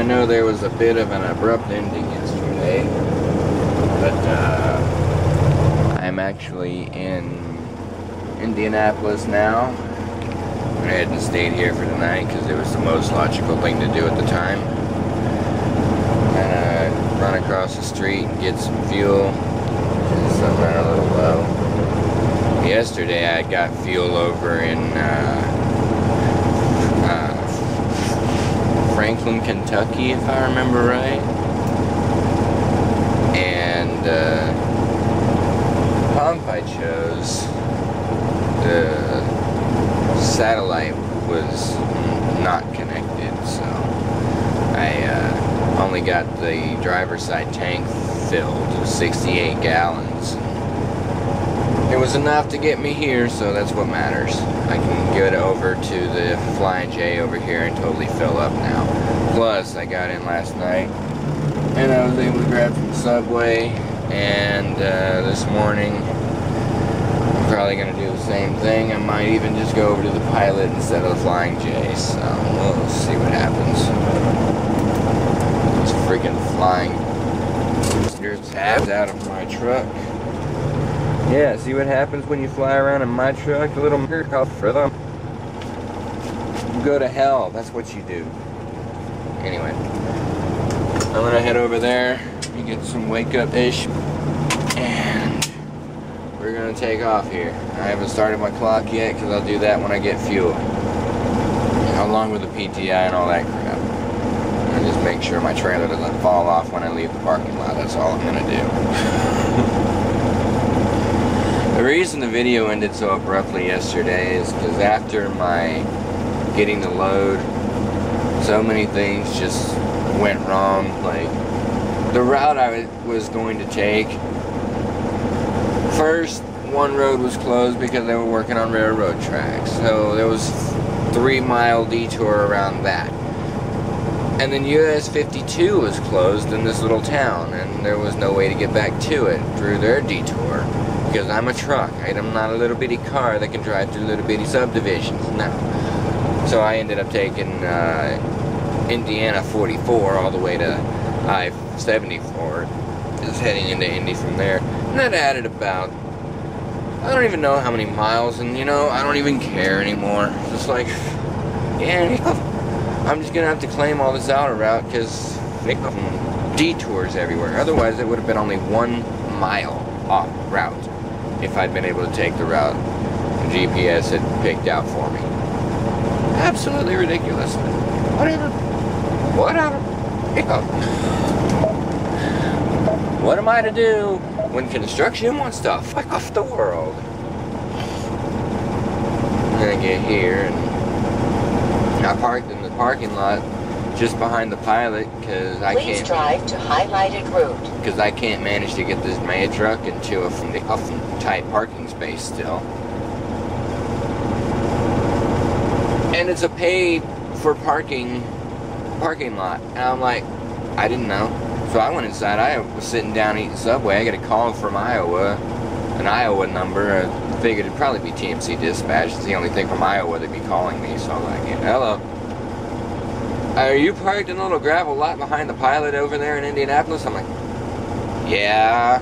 I know there was a bit of an abrupt ending yesterday, but I'm actually in Indianapolis now. I hadn't stayed here for tonight because it was the most logical thing to do at the time. And run across the street and get some fuel. I'm running a little low. Yesterday I got fuel over in Franklin, Kentucky, if I remember right. And the pump I chose, the satellite was not connected, so I only got the driver's side tank filled to 68 gallons. It was enough to get me here, so that's what matters. I can get over to the Flying J over here and totally fill up now. Plus, I got in last night and I was able to grab from Subway, and this morning I'm probably going to do the same thing. I might even just go over to the Pilot instead of the Flying J, so we'll see what happens. Those freaking flying tabs out of my truck. Yeah, see what happens when you fly around in my truck? A little miracle for them. You go to hell. That's what you do. Anyway, I'm gonna head over there and get some wake up ish, and we're gonna take off here. I haven't started my clock yet because I'll do that when I get fuel, along with the PTI and all that crap. And just make sure my trailer doesn't fall off when I leave the parking lot. That's all I'm gonna do. The reason the video ended so abruptly yesterday is because after my getting the load, so many things just went wrong. Like, the route I was going to take, first, one road was closed because they were working on railroad tracks, so there was 3-mile detour around that. And then US 52 was closed in this little town, and there was no way to get back to it through their detour. Because I'm a truck. I'm not a little bitty car that can drive through little bitty subdivisions. No. So I ended up taking Indiana 44 all the way to I-74. Just heading into Indy from there. And that added about, I don't even know how many miles, and you know, I don't even care anymore. Just like, yeah, I'm just gonna have to claim all this outer route because detours everywhere. Otherwise, it would have been only 1 mile off route if I'd been able to take the route the GPS had picked out for me. Absolutely ridiculous. Whatever. What am I to do when construction wants to fuck off the world? I'm gonna get here, and I parked in the parking lot just behind the Pilot because I can't. Please drive to highlighted route. Because I can't manage to get this Maya truck into a tight parking space still. And it's a paid for parking lot. And I'm like, I didn't know. So I went inside. I was sitting down eating Subway. I got a call from Iowa, an Iowa number. I figured it'd probably be TMC Dispatch. It's the only thing from Iowa that'd be calling me. So I'm like, hello. Are you parked in a little gravel lot behind the Pilot over there in Indianapolis? I'm like, yeah.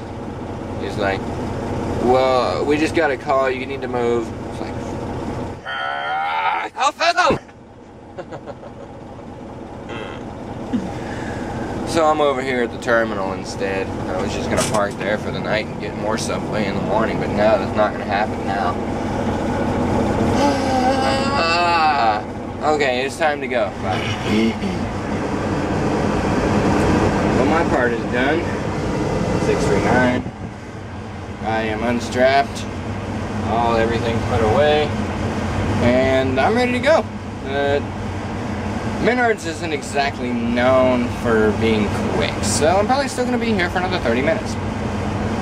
He's like, well, we just got a call. You need to move. It's like, how fast? So I'm over here at the terminal instead. I was just going to park there for the night and get more Subway in the morning, but no, that's not going to happen now. Okay, it's time to go. Bye. Well, my part is done. 639. I am unstrapped. Everything put away. And I'm ready to go. Menards isn't exactly known for being quick, so I'm probably still going to be here for another 30 minutes.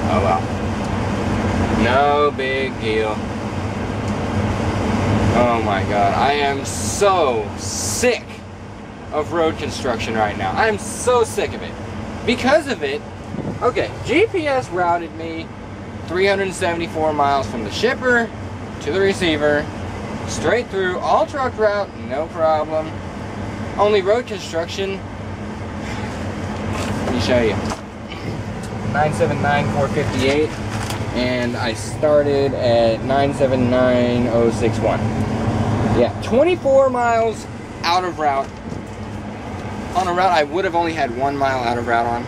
Oh well. No big deal. Oh my god, I am so sick of road construction right now. I am so sick of it. Because of it, okay, GPS routed me 374 miles from the shipper to the receiver, straight through, all truck route, no problem. Only road construction me show you. 979,458, and I started at 979,061. Yeah, 24 miles out of route. On a route I would have only had 1 mile out of route on.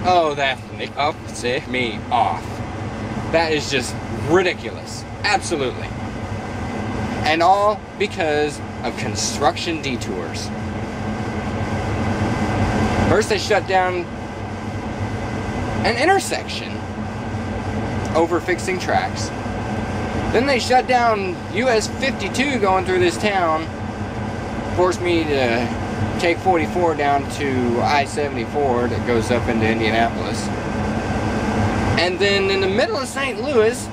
Oh, that pisses me off. That is just ridiculous. Absolutely. And all because of construction detours. First they shut down an intersection over fixing tracks. Then they shut down US 52 going through this town. Forced me to take 44 down to I-74 that goes up into Indianapolis. And then in the middle of St. Louis,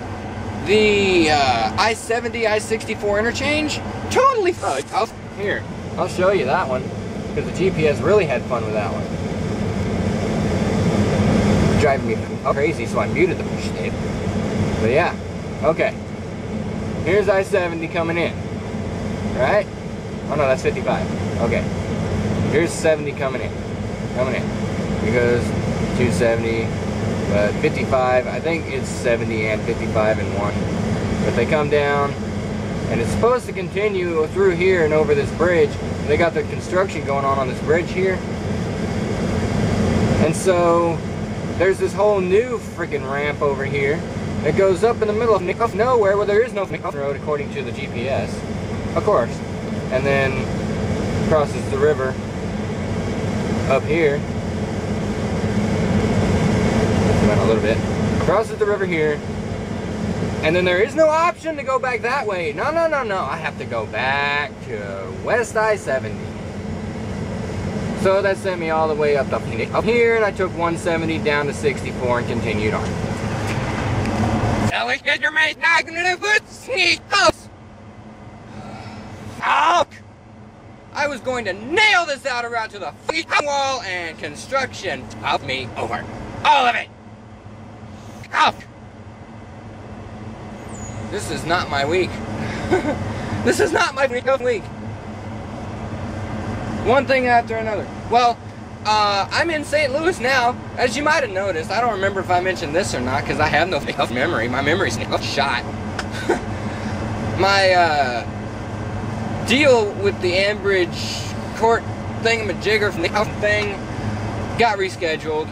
the I-70, I-64 interchange totally fucked up. Here, I'll show you that one, because the GPS really had fun with that one. Driving me crazy, so I muted the shit. But yeah, okay. Here's I-70 coming in, right? Oh no, that's 55. Okay. Here's 70 coming in. Here goes 270, but 55, I think it's 70 and 55 in one. But they come down, and it's supposed to continue through here and over this bridge. They got the construction going on this bridge here. And so, there's this whole new freaking ramp over here that goes up in the middle of nowhere where there is no road according to the GPS, of course. And then crosses the river up here. Went a little bit. Crosses the river here. And then there is no option to go back that way. No. I have to go back to West I-70. So that sent me all the way up here, and I took 170 down to 64 and continued on. Your mate's not gonna put sneak us. Fuck! I was going to nail this outer route to the wall, and construction topped me over. All of it! Fuck! This is not my week. This is not my week. One thing after another. Well, I'm in St. Louis now. As you might have noticed, I don't remember if I mentioned this or not because I have no memory. My memory's shot. My deal with the Ambridge court thingamajigger thing got rescheduled.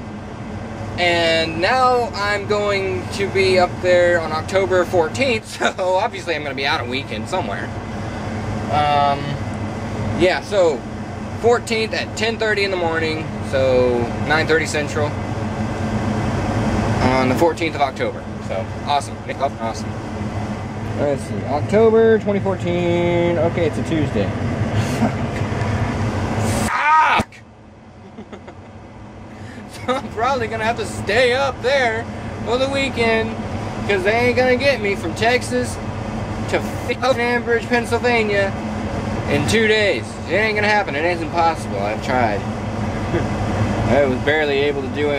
And now I'm going to be up there on October 14th, so obviously I'm going to be out a weekend somewhere. Yeah, so 14th at 10:30 in the morning, so 9:30 Central, on the 14th of October. So, awesome. Awesome. Let's see, October 2014, okay, it's a Tuesday. Fuck! So I'm probably going to have to stay up there for the weekend, because they ain't going to get me from Texas to Ambridge, Pennsylvania in 2 days. It ain't going to happen. It ain't impossible. I've tried. I was barely able to do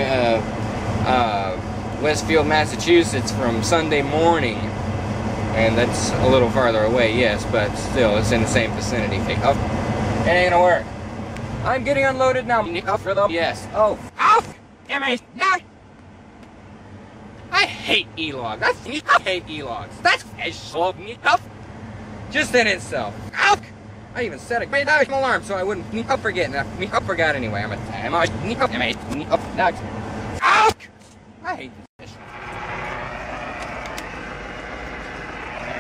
Westfield, Massachusetts from Sunday morning. And that's a little farther away, yes, but still, it's in the same vicinity. It ain't going to work. I'm getting unloaded now. Yes. Oh. I hate e-logs. I hate e-logs. That's just in itself. I even set a alarm so I wouldn't forget. I forgot anyway. I hate this.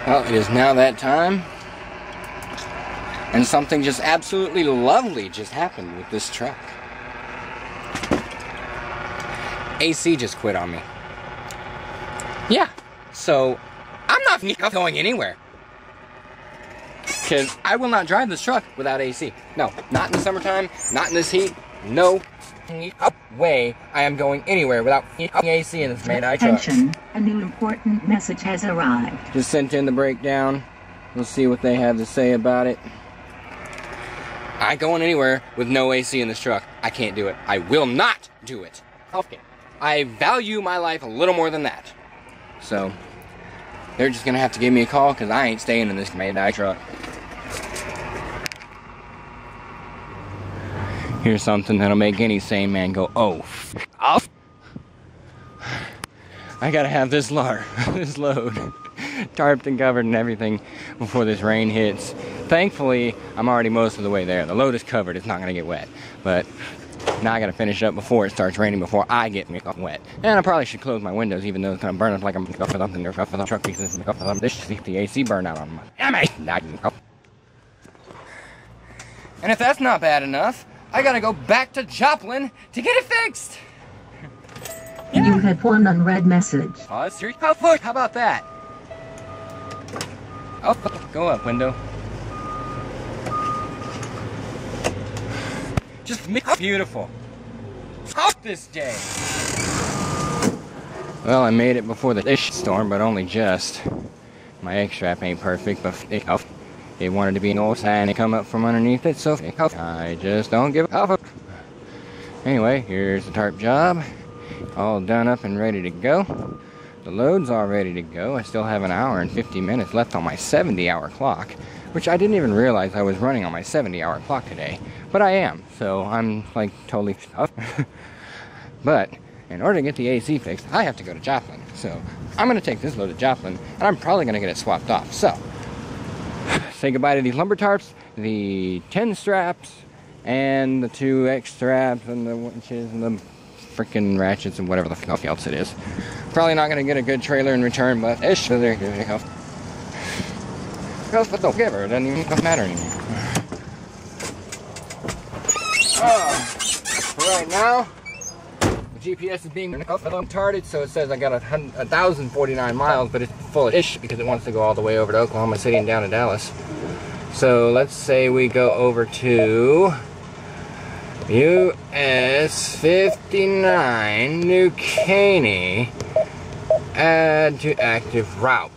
Well, it is now that time. And something just absolutely lovely just happened with this truck. AC just quit on me. Yeah, so I'm not going anywhere. Because I will not drive this truck without AC. No, not in the summertime, not in this heat. No way I am going anywhere without AC in this truck. Attention, a new important message has arrived. Just sent in the breakdown. We'll see what they have to say about it. I ain't going anywhere with no AC in this truck. I can't do it. I will not do it. Okay. I value my life a little more than that. So, they're just gonna have to give me a call because I ain't staying in this truck. Here's something that'll make any sane man go, oh, off. I gotta have this load tarped and covered and everything before this rain hits. Thankfully, I'm already most of the way there. The load is covered, it's not gonna get wet. But now I gotta finish it up before it starts raining, before I get me wet. And I probably should close my windows, even though it's gonna burn up like I'm something. There's truck pieces. This the AC burn out on my. And if that's not bad enough, I gotta go back to Joplin to get it fixed. Yeah. You had one unread message. Oh, that's serious. How about that? Oh, go up, window. Just beautiful. Fuck this day. Well, I made it before the storm, but only just. My egg strap ain't perfect, but it wanted to be an old sign and come up from underneath it, so I just don't give a fuck. Anyway, here's the tarp job. All done up and ready to go. The load's all ready to go. I still have an hour and 50 minutes left on my 70-hour clock, which I didn't even realize I was running on my 70-hour clock today. But I am, so I'm like totally stuffed. But in order to get the AC fixed, I have to go to Joplin. So I'm going to take this load to Joplin, and I'm probably going to get it swapped off. So, say goodbye to these lumber tarps, the 10 straps, and the 2 X straps, and the winches, and the freaking ratchets, and whatever the fuck else it is. Probably not going to get a good trailer in return, but ish, there you go. But don't give her, it doesn't even matter anymore. Right now, the GPS is being retarded, so it says I got 1,049 miles, but it's full of ish because it wants to go all the way over to Oklahoma City and down to Dallas. So let's say we go over to US 59 New Caney, add to active route.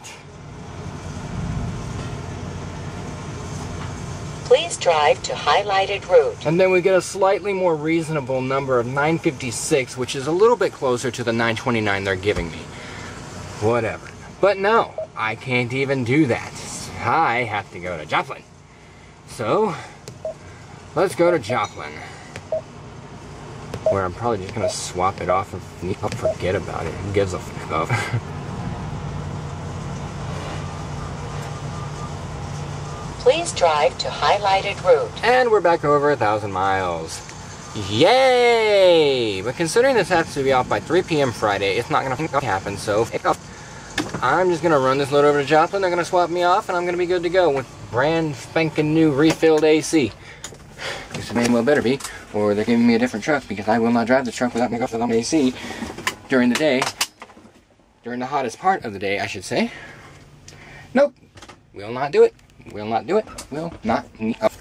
Please drive to highlighted route. And then we get a slightly more reasonable number of 956, which is a little bit closer to the 929 they're giving me. Whatever. But no, I can't even do that. I have to go to Joplin. So, let's go to Joplin, where I'm probably just going to swap it off and forget about it. Who gives a fuck? Please drive to highlighted route. And we're back over 1,000 miles. Yay! But considering this has to be off by 3 p.m. Friday, it's not going to happen, so I'm just going to run this load over to Joplin. They're going to swap me off, and I'm going to be good to go with brand spanking new refilled AC. Because it may well better be, or they're giving me a different truck, because I will not drive the truck without my AC during the day. During the hottest part of the day, I should say. Nope. Will not do it. Will not do it. Will not do it. See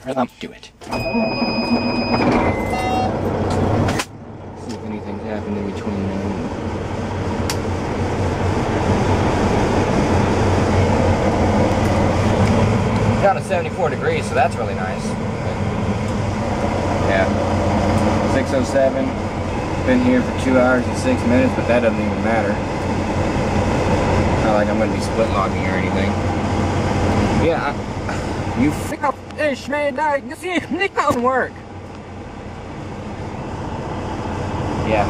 if anything's happened in between now. Down to 74 degrees, so that's really nice. Yeah. 6:07. Been here for 2 hours and 6 minutes, but that doesn't even matter. Not like I'm going to be split logging or anything. Yeah, you f*** ish man, you see it doesn't work. Yeah,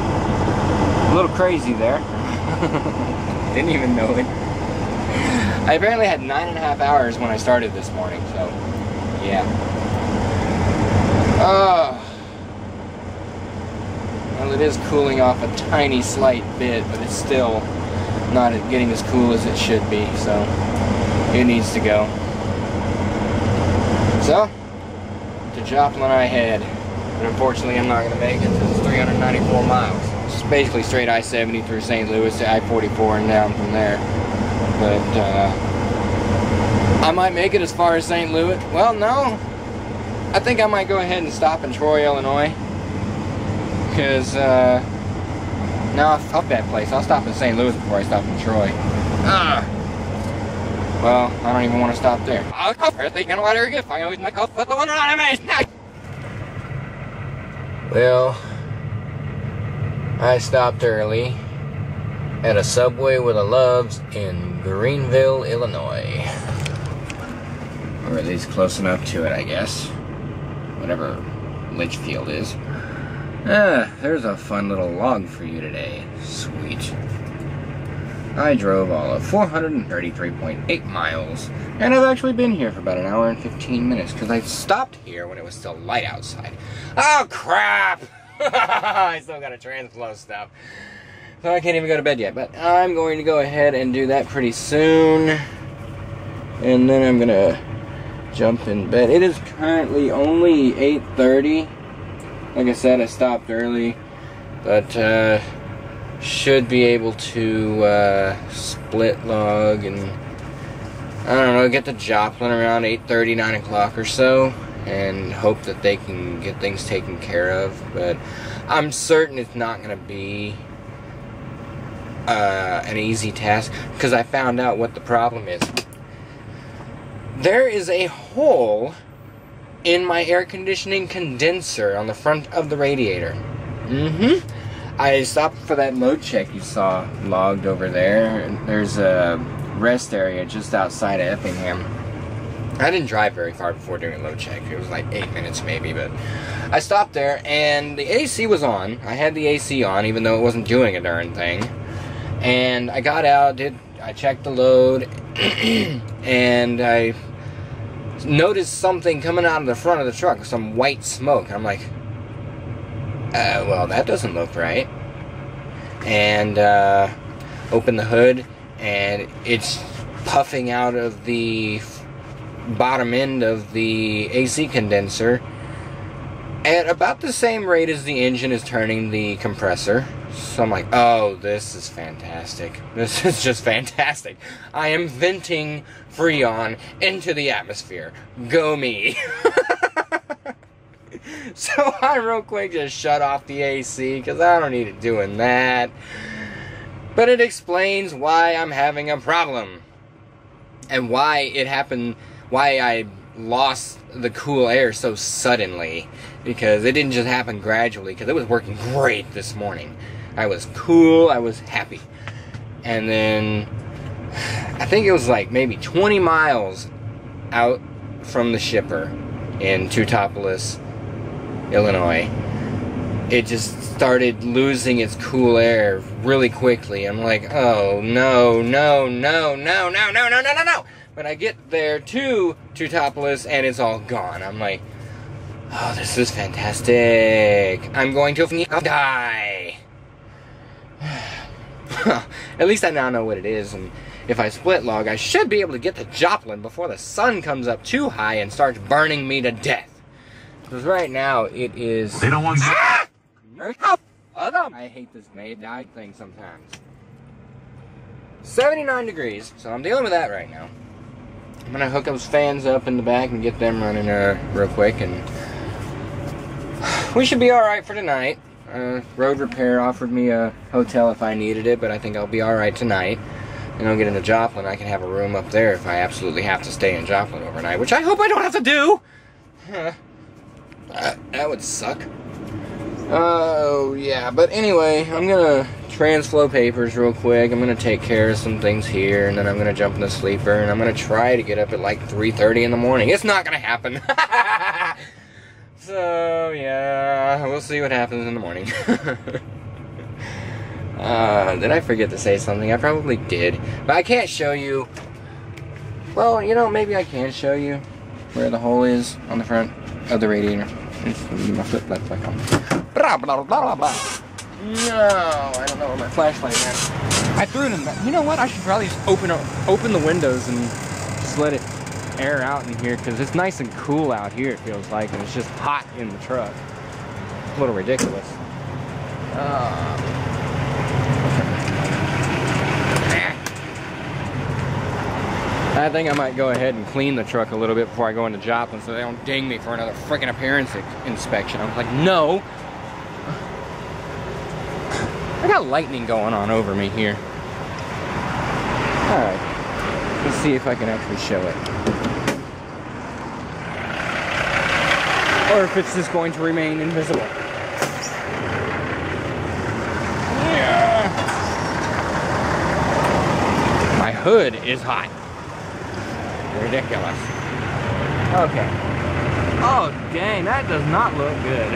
a little crazy there. Didn't even know it. I apparently had 9.5 hours when I started this morning, so yeah. Well, it is cooling off a tiny slight bit, but it's still not getting as cool as it should be, so it needs to go. So, to Joplin I head, but unfortunately I'm not going to make it because it's 394 miles. It's basically straight I-70 through St. Louis to I-44 and down from there. But, I might make it as far as St. Louis. Well, no. I think I might go ahead and stop in Troy, Illinois. Because, no, fuck that place. I'll stop in St. Louis before I stop in Troy. Well, I don't even want to stop there. Well, I stopped early at a Subway with a Love's in Greenville, Illinois. Or at least close enough to it, I guess. Whatever Litchfield is. There's a fun little log for you today. Sweet. I drove all of 433.8 miles, and I've actually been here for about an hour and 15 minutes, because I stopped here when it was still light outside. Oh, crap! I still got to transflow stuff. So I can't even go to bed yet, but I'm going to go ahead and do that pretty soon. And then I'm going to jump in bed. It is currently only 8:30. Like I said, I stopped early, but should be able to split log and, I don't know, get to Joplin around 8:30, 9 o'clock or so, and hope that they can get things taken care of. But I'm certain it's not going to be an easy task, because I found out what the problem is. There is a hole in my air conditioning condenser on the front of the radiator. I stopped for that load check you saw logged over there. There's a rest area just outside of Effingham. I didn't drive very far before doing a load check. It was like 8 minutes maybe, but I stopped there and the AC was on. I had the AC on even though it wasn't doing a darn thing. And I got out, I checked the load, and I noticed something coming out of the front of the truck, some white smoke. And I'm like, well, that doesn't look right. And open the hood, and it's puffing out of the bottom end of the AC condenser at about the same rate as the engine is turning the compressor. So I'm like, oh, this is fantastic. This is just fantastic. I am venting Freon into the atmosphere. Go me. So I real quick just shut off the AC, because I don't need it doing that. But it explains why I'm having a problem. And why it happened, why I lost the cool air so suddenly. Because it didn't just happen gradually, because it was working great this morning. I was cool, I was happy. And then, I think it was like maybe 20 miles out from the shipper in Teutopolis, Illinois, it just started losing its cool air really quickly. I'm like, oh, no, no, no, no, no, no, no, no, no, no. When I get there to Teutopolis and it's all gone, I'm like, oh, this is fantastic. I'm going to die. At least I now know what it is, and if I split log, I should be able to get to Joplin before the sun comes up too high and starts burning me to death. Because right now, it is... They don't want... I hate this may-die thing sometimes. 79 degrees, so I'm dealing with that right now. I'm going to hook those fans up in the back and get them running real quick, and we should be alright for tonight. Road Repair offered me a hotel if I needed it, but I think I'll be alright tonight. And I'll get into Joplin. I can have a room up there if I absolutely have to stay in Joplin overnight, which I hope I don't have to do! That would suck. Oh, yeah, but anyway, I'm gonna transflow papers real quick. I'm gonna take care of some things here, and then I'm gonna jump in the sleeper, and I'm gonna try to get up at like 3:30 in the morning. It's not gonna happen! So, yeah, we'll see what happens in the morning. Did I forget to say something? I probably did. But I can't show you... Well, you know, maybe I can show you where the hole is on the front of the radiator. My flip left back on. Blah, blah, blah, blah. No, I don't know where my flashlight is. I threw it in the... You know what? I should probably just open the windows and just let it air out in here, because it's nice and cool out here, it feels like, and it's just hot in the truck. It's a little ridiculous. I think I might go ahead and clean the truck a little bit before I go into Joplin so they don't ding me for another freaking appearance inspection. I was like, no! I got lightning going on over me here. Alright. Let's see if I can actually show it. Or if it's just going to remain invisible. Yeah. My hood is hot. Ridiculous. Okay. Oh, dang, that does not look good.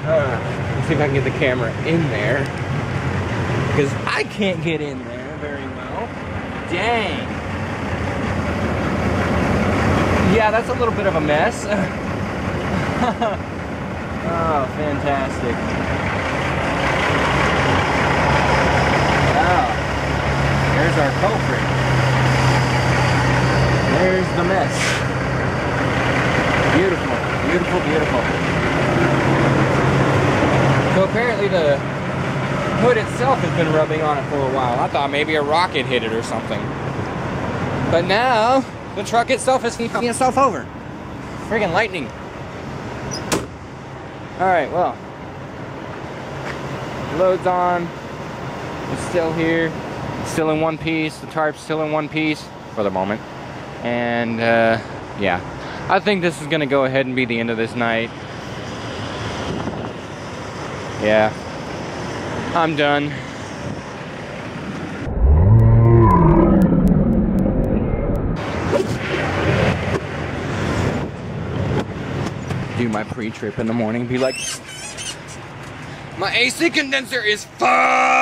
Let's see if I can get the camera in there. Because I can't get in there very well. Dang. Yeah, that's a little bit of a mess. Oh, fantastic. Wow. There's our culprit. There's the mess. Beautiful, beautiful, beautiful. So apparently the hood itself has been rubbing on it for a while. I thought maybe a rocket hit it or something. But now, the truck itself is knocking itself over. Friggin' lightning. Alright, well. Load's on. It's still here. Still in one piece. The tarp's still in one piece for the moment. And, yeah. I think this is gonna go ahead and be the end of this night. Yeah. I'm done. Do my pre-trip in the morning, be like, my AC condenser is fucked!